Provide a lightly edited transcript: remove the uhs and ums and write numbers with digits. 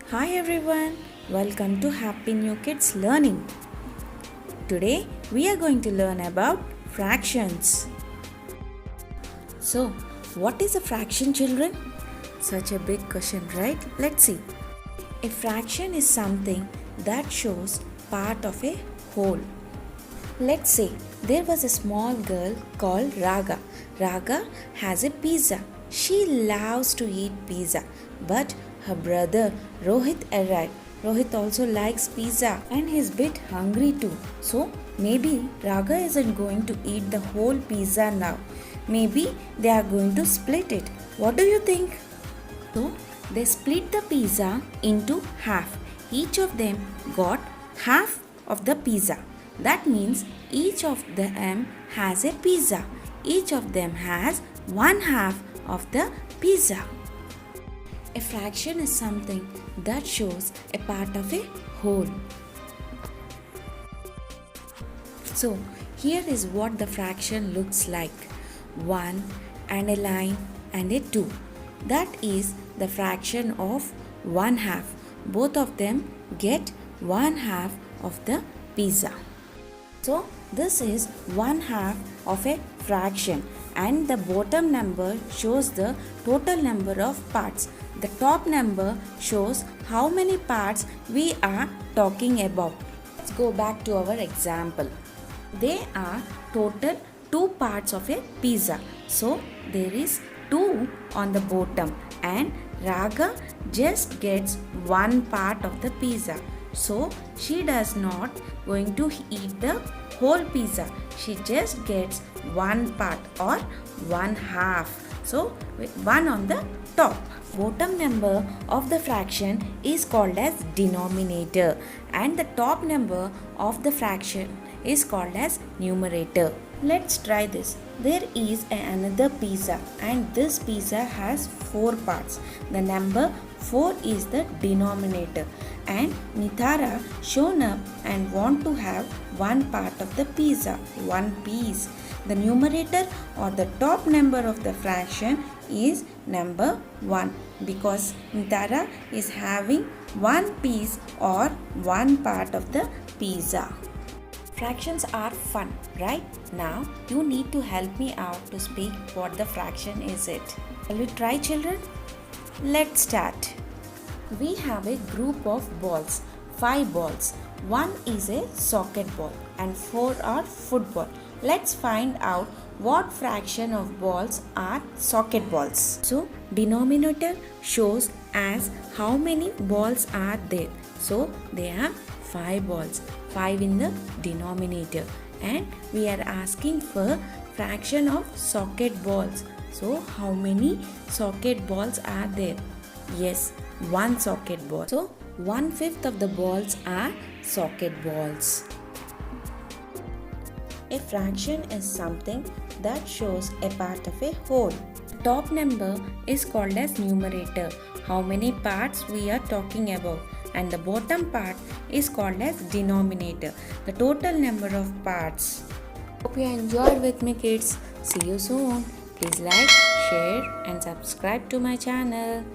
Hi everyone, welcome to Happynewkidslearning. Today we are going to learn about fractions. So, what is a fraction, children? Such a big question, right? Let's see. A fraction is something that shows part of a whole. Let's say there was a small girl called Raga. Raga has a pizza. She loves to eat pizza, but her brother Rohit arrived. Rohit also likes pizza and he's a bit hungry too. So maybe Raga isn't going to eat the whole pizza now. Maybe they are going to split it. What do you think? So they split the pizza into half. Each of them got half of the pizza. That means each of them has a pizza. Each of them has one half of the pizza. A fraction is something that shows a part of a whole. So here is what the fraction looks like. 1 and a line and a 2. That is the fraction of 1/2. Both of them get 1/2 of the pizza. So this is 1/2 of a fraction, and the bottom number shows the total number of parts. The top number shows how many parts we are talking about. Let's go back to our example. There are total 2 parts of a pizza. So there is 2 on the bottom, and Raga just gets 1 part of the pizza. So she does not going to eat the whole pizza. She just gets 1 part or 1/2. So 1 on the top. Bottom number of the fraction is called as denominator, and the top number of the fraction is called as numerator. Let's try this. There is another pizza, and this pizza has 4 parts. The number 4 is the denominator, and Nithara shown up and want to have 1 part of the pizza, 1 piece. The numerator or the top number of the fraction is number 1, because Nithara is having 1 piece or 1 part of the pizza. Fractions are fun, right? Now you need to help me out to speak what the fraction is it. Shall we try, children? Let's start. We have a group of balls, 5 balls. 1 is a socket ball and 4 are football. Let's find out what fraction of balls are socket balls. So denominator shows as how many balls are there. So there are 5 balls, 5 in the denominator, and we are asking for fraction of socket balls. So how many socket balls are there? Yes, 1 socket ball. So 1/5 of the balls are socket balls. A fraction is something that shows a part of a whole. Top number is called as numerator, how many parts we are talking about, and the bottom part is called as denominator, the total number of parts. Hope you enjoyed with me, kids. See you soon. Please like, share and subscribe to my channel.